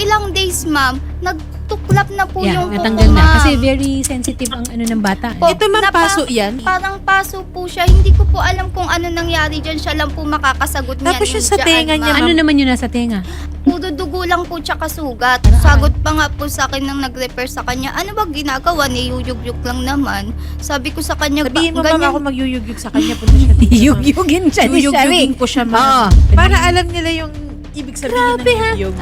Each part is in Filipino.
ilang days, ma'am, nagtuklap na po yung kuko, natanggal na. ma'am. Kasi very sensitive ang ano ng bata. Po, Ito, ma'am, paso yan? Parang paso po siya. Hindi ko po alam kung ano nangyari dyan. Siya lang po makakasagot niyan. Tapos yung sa dyan, tenga niya, ma'am. Ano naman yun nasa tenga? Puro dugo lang po tsaka sugat. Sagot pa nga po sa akin nang nag-refer sa kanya, ano ba ginagawa? Niyuyug-yug lang naman. Sabi ko sa kanya, Sabihin mo, ganyan. ma'am, ako magyuyugyug sa kanya. Punta siya dito. Yug-yugin siya ni Shari. Yuyugyugin ko siya, Oo. ma'am. Para alam nila yung ibig sabihin Grabe, ng yugyug.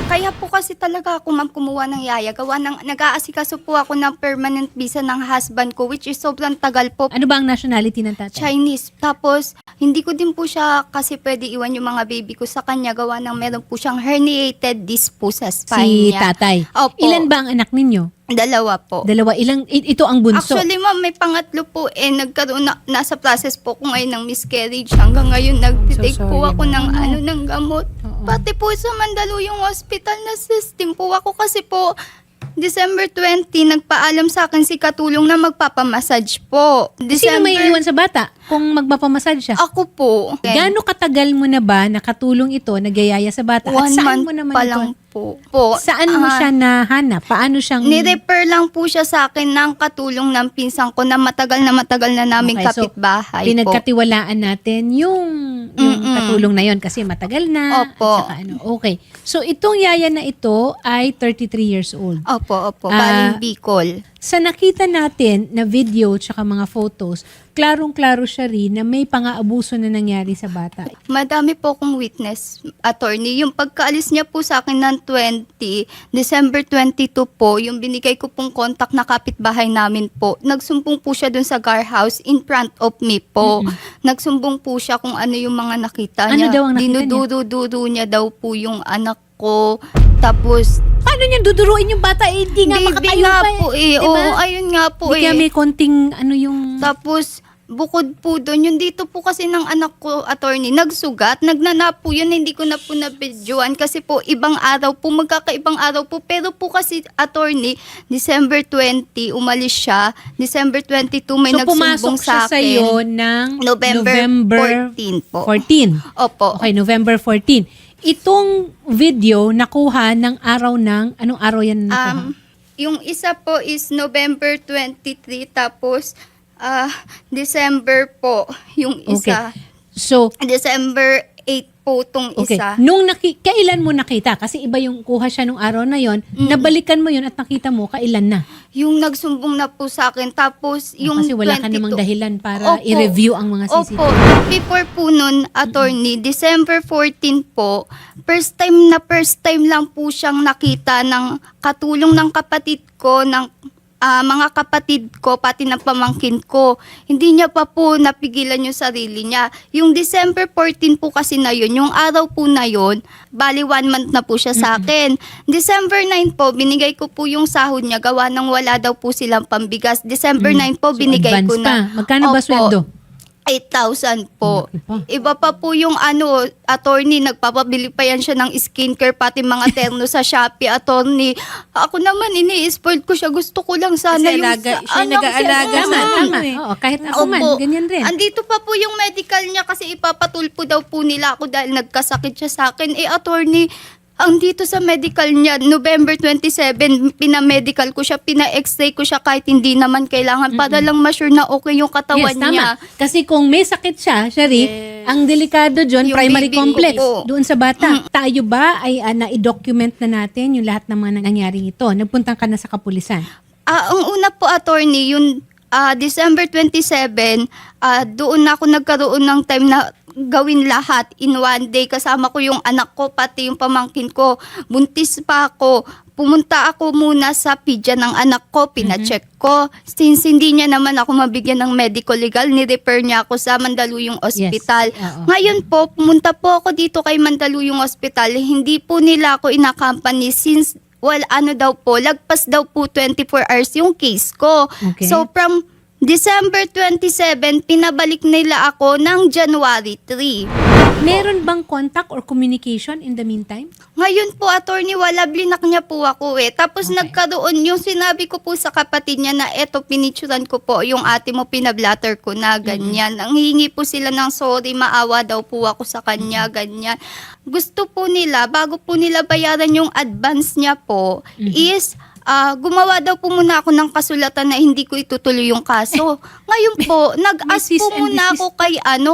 Kaya po kasi talaga ako, ma'am, kumuha ng yaya. Gawa ng, nag-aasikaso po ako ng permanent visa ng husband ko, which is sobrang tagal po. Ano ba ang nationality ng tatay? Chinese. Tapos, hindi ko din po siya kasi pwede iwan yung mga baby ko sa kanya. Gawa ng meron po siyang herniated disc po sa spine Si niya. tatay. Opo. Ilan ba ang anak ninyo? Dalawa po. Dalawa. Ito ang bunso. Actually, ma'am, may pangatlo po nagkaroon na, nasa process po ko ngayon ng miscarriage. Hanggang ngayon, nagtitake So po sorry, ako ng ng gamot. Oo. Pati po sa Mandaluyong Hospital na system po ako kasi po, December 20, nagpaalam sa akin si Katulong na magpapamassage po. Sino may iwan sa bata kung magpapamassage siya? Ako po. Gaano katagal mo na ba nakatulong ito, nagyayaya sa bata? At 1 saan month mo naman pa ito? lang po. Saan mo siya nahanap? Paano siyang... Ni-refer lang po siya sa akin ng katulong ng pinsan ko na matagal na naming Okay, so, kapitbahay po. pinagkatiwalaan natin yung katulong na yon kasi matagal na. Opo. At saka ano. Okay. So, itong yaya na ito ay 33 years old. Opo. Ah, Baling Bicol. Sa nakita natin na video tsaka mga photos, klarong-klaro siya rin na may pang-aabuso na nangyari sa bata. Madami po akong witness, attorney. Yung pagkaalis niya po sa akin ng 20, December 22 po, yung binigay ko pong contact na kapitbahay namin po, nagsumbong po siya dun sa guardhouse in front of me po. Nagsumbong po siya kung ano yung mga nakita Ano niya. daw ang nakita niya? Dinuduro niya daw po yung anak ko. Tapos, Paano niya duduruin yung bata? Eh, hindi nga baby makatayo nga pa eh. po eh. Diba? Oo, ayun nga po Hindi kaya eh. may konting ano yung... Tapos, bukod po doon, yung dito po kasi ng anak ko, attorney, nagsugat, nagnanap po yun, hindi ko na po nabidyoan kasi po ibang araw po, magkakaibang araw po. Pero po kasi, attorney, December 20, umalis siya. December 22, may So, pumasok nagsumbong siya sa sa'yo akin. ng November 14 po. 14. Opo. Okay, November 14. Itong video nakuha ng araw ng... Anong araw yan nakuha? Yung isa po is November 23, tapos December po, yung isa. So, December 8 po itong okay. isa. Kailan mo nakita? Kasi iba yung kuha siya nung araw na yon. Nabalikan mo yun at nakita mo, kailan na? Yung nagsumbong na po sa akin. Tapos yung Kasi wala ka 22 namang dahilan para Opo. i-review ang mga CCTV. Opo. Before po nun, attorney, December 14 po, first time lang po siyang nakita ng katulong ng kapatid ko, ng mga kapatid ko, pati ng pamangkin ko. Hindi niya pa po napigilan yung sarili niya. Yung December 14 po kasi na yun, yung araw po na yun, bali 1 month na po siya sa akin. December 9 po, binigay ko po yung sahod niya, gawa ng wala daw po silang pambigas. December 9 po, So, binigay advance ko na. pa. Magkano ba Opo. sweldo? 8,000 po. Laki pa. Iba pa po yung attorney, nagpapabili pa yan siya ng skincare, pati mga terno sa Shopee, attorney. Ako naman, ini-spoil ko siya. Gusto ko lang sana Kasi yung siya anak nag-aalaga siya. sa Tama. eh. Oo, kahit ako man, Opo. ganyan rin. Andito pa po yung medical niya kasi ipapatulpo daw po nila ako dahil nagkasakit siya sa akin. Attorney, andito sa medical niya, November 27, pinamedical ko siya, pina-x-ray ko siya kahit hindi naman kailangan para lang ma-sure na okay yung katawan Yes, tama. niya. Kasi kung may sakit siya, Shari, ang delikado dyan, Yung primary baby ko complex, po. doon sa bata. Tayo ba ay na-document na natin yung lahat ng mga nangyaring ito? Nagpunta ka na sa kapulisan? Ang una po, attorney, yung December 27, doon na ako nagkaroon ng time na gawin lahat in one day. Kasama ko yung anak ko, pati yung pamangkin ko. Buntis pa ako. Pumunta ako muna sa PIDYA ng anak ko, pina-check ko. Since hindi niya naman ako mabigyan ng medical legal, ni-refer niya ako sa Mandaluyong Hospital. Yes, oo. Ngayon po, pumunta po ako dito kay Mandaluyong Hospital. Hindi po nila ako inaccompany since, lagpas daw po 24 hours yung case ko. Okay. So, from December 27, pinabalik nila ako ng January 3. Meron bang contact or communication in the meantime? Ngayon po, attorney, wala, blinak niya po ako eh. Tapos Okay. nagkaroon, yung sinabi ko po sa kapatid niya na eto, pinicturan ko po, yung ate mo, pinablatter ko na, ganyan. Ang hihingi po sila ng sorry, maawa daw po ako sa kanya, ganyan. Gusto po nila, bago po nila bayaran yung advance niya po, is gumawa daw po muna ako ng kasulatan na hindi ko itutuloy yung kaso. Ngayon po, nag-ask Mrs. po and muna Mrs. ako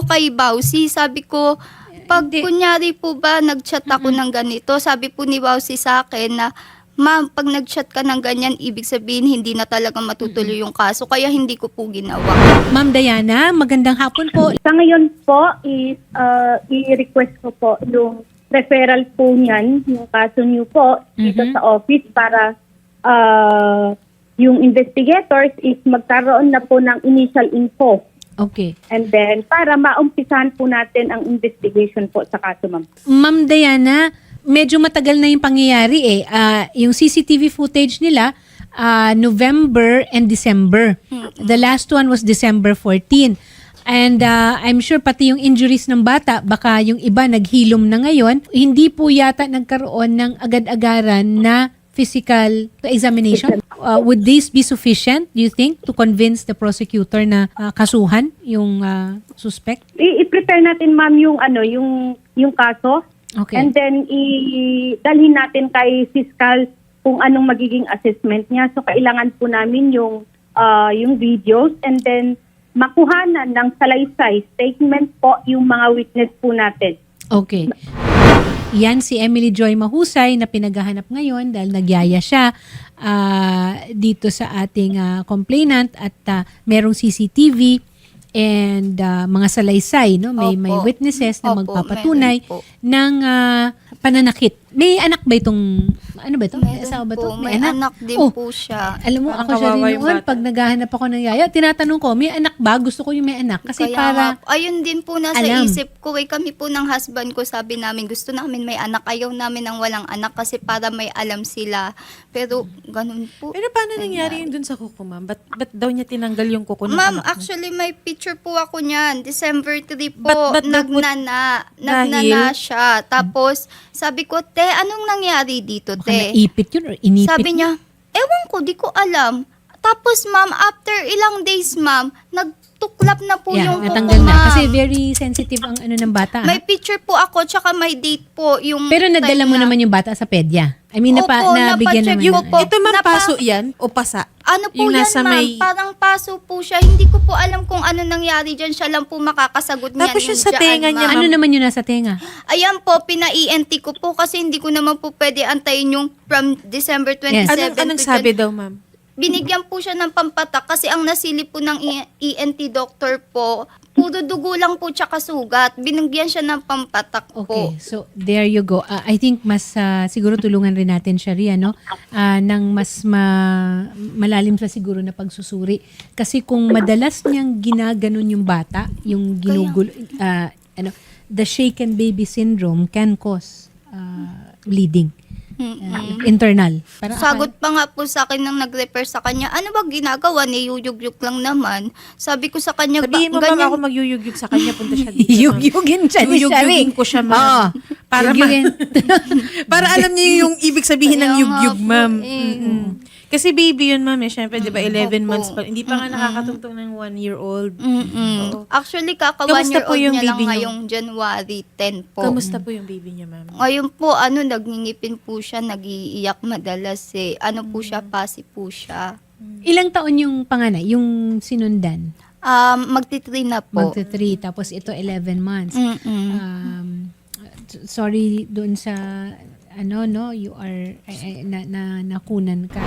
kay Bausi. Sabi ko, pag Hindi. kunyari po ba nag-chat ako ng ganito, sabi po ni Bausi sa akin na, ma'am, pag nag-chat ka ng ganyan, ibig sabihin hindi na talaga matutuloy yung kaso. Kaya hindi ko po ginawa. Ma'am Diana, magandang hapon po. Sa ngayon po is i-request ko po yung referral po niyan, yung kaso niyo po dito sa office para yung investigators is magkaroon na po ng initial info. Okay. And then para maumpisahan po natin ang investigation po sa kaso, ma'am. Ma'am Diana, medyo matagal na yung pangyayari eh. Yung CCTV footage nila, November and December. The last one was December 14. And I'm sure pati yung injuries ng bata, baka yung iba naghilom na ngayon, hindi po yata nagkaroon ng agad-agaran na physical examination. Would this be sufficient, do you think, to convince the prosecutor na kasuhan yung suspect? I-prepare natin, ma'am, yung kaso. Okay. And then dalhin natin kay fiscal kung anong magiging assessment niya. So kailangan po namin yung videos and then makuhanan ng salaysay statement po yung mga witness po natin. Okay. Yan si Emily Joy Mahusay na pinaghahanap ngayon dahil nagyaya siya dito sa ating complainant at merong CCTV and mga salaysay, no? May Opo. witnesses na Opo, magpapatunay meron po. ng pananakit. May anak ba itong ano ba ito? Meron Asawa ba ito? po, may anak din Oh, po siya. alam mo, Parang ako siya kawawa rin yung noon, bata. pag naghahanap ako ng yaya, tinatanong ko, may anak ba? Gusto ko yung may anak. Kasi Kaya para, nga, ayun din po nasa alam. isip ko. Kami po ng husband ko, sabi namin, gusto namin may anak. Ayaw namin ng walang anak kasi para may alam sila. Pero ganun po. Pero paano nangyari yun dun sa kuko, ma'am? Ba't daw niya tinanggal yung kuko ng Ma'am, anak mo? actually may picture po ako niyan. December 3 po, Ba't nagnana dahil? siya. Tapos, sabi ko, te, anong nangyari dito, baka te? naipit yun or inipit Sabi niya, ewan ko, di ko alam. Tapos, ma'am, after ilang days, ma'am, nagtuklap na po yung kuko, natanggal na. ma'am. Kasi very sensitive ang ano ng bata. May picture po ako, tsaka may date po. Yung Pero nadala mo time na- naman yung bata sa pedya. I mean, Opo, nabigyan napacheck naman. ko po. Ito, ma'am, Napa- paso yan o pasa? Ano po Yung yan, nasa ma'am? may- Parang paso po siya. Hindi ko po alam kung ano nangyari dyan. Siya lang po makakasagot niyan. Tapos yung sa tenga niya, Ano naman yun nasa tenga? Ayan po, pina-ENT ko po kasi hindi ko naman po pwede antayin yung from December 27 Anong to sabi daw, ma'am? Binigyan po siya ng pampatak kasi ang nasilip po ng ENT doctor po, puro dugo lang po tsaka sugat. Binigyan siya ng pampatak po. Okay, so there you go. I think mas siguro tulungan rin natin siya rin, no? Nang mas malalim sa siguro na pagsusuri. Kasi kung madalas niyang ginaganon yung bata, yung ginugulo, the shaken baby syndrome can cause bleeding. Internal. Parang Sagot pa nga po sa akin nang nag-refer sa kanya, ano ba ginagawa? Niyuyugyug lang naman. Sabi ko sa kanya, Sabihin mo, ma'am, ako magyuyugyug sa kanya, punta siya dito, ma'am. Yugyugin siya ni Yuyugyugin ko siya, ma'am. Para, para alam niyo yung ibig sabihin ng Kaya nga yugyug, po, ma'am. eh. Mm-mm. Kasi baby yun, ma'am. Eh. Siyempre, di ba, 11 Opo. months pa. Hindi pa nga nakakatungtong ng 1-year-old. Oo. Actually, kaka 1 Kamusta year po old yung niya lang baby niyo? ngayong January 10 po. Kamusta po yung baby niya, ma'am? Ngayon po, nagngingipin po siya, nagiiyak madalas eh. Ano po siya, pasi po siya. Ilang taon yung panganay, yung sinundan? Magti-3 na po. Magta-3, tapos ito 11 months. Mm-mm. Sorry doon sa you are nakunan ka.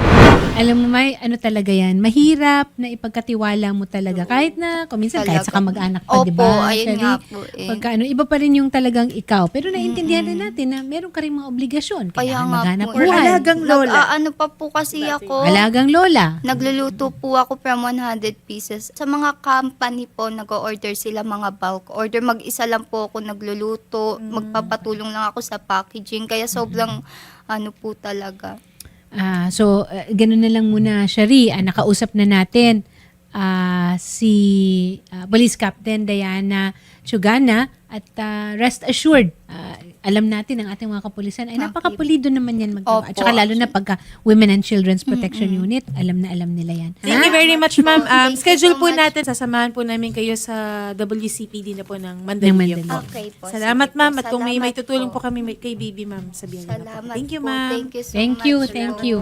Alam mo, may ano talaga yan, mahirap na ipagkatiwala mo talaga. Kahit na, kuminsan kahit sa Talaga. kamag-anak pa, Opo, di ba? ayun Shari? nga po eh. Pagka iba pa rin yung talagang ikaw. Pero naiintindihan rin natin na meron ka rin mga obligasyon. Kaya Kailangan nga maghanap po. buhay. Alagang lola. Ano pa po kasi ako. Alagang lola. Nagluluto po ako from 100 pieces. Sa mga company po, nag-order sila mga bulk order. Mag-isa lang po ako nagluluto. Magpapatulong lang ako sa packaging. Kaya sobrang ano po talaga. So, ganun na lang muna, Shari. Nakausap na natin si Police Captain Diana Chugana at rest assured, alam natin ang ating mga kapulisan ay napakapulido naman yan magtrabaho. At Opo. saka lalo na pagka Women and Children's Protection Unit, alam nila yan. Thank you very much, ma'am. Thank you Schedule so po much. natin, sasamahan po namin kayo sa WCPD na po ng Mandaluyong po. Okay po. Salamat, Sige po. ma'am. At kung may Salamat tutulong po po. kami kay Bibi, ma'am, sabihin niyo na po. Salamat Thank you, po. ma'am. Thank you so Thank much. you, po. thank you.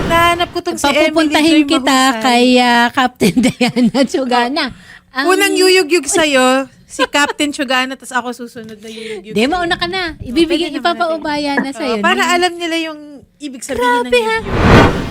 Nahanap ko tong si Emily Papupuntahin Joy kita Mahusay. kay Captain Diana Chugana. Unang yuyugyug sa'yo, si Captain Chugana, tapos ako susunod na yuyugyug. Di, mauna ka na. Ibibigay, Pwede naman ipapaubaya na sa'yo. Para alam nila yung ibig sabihin ng yuyugyug.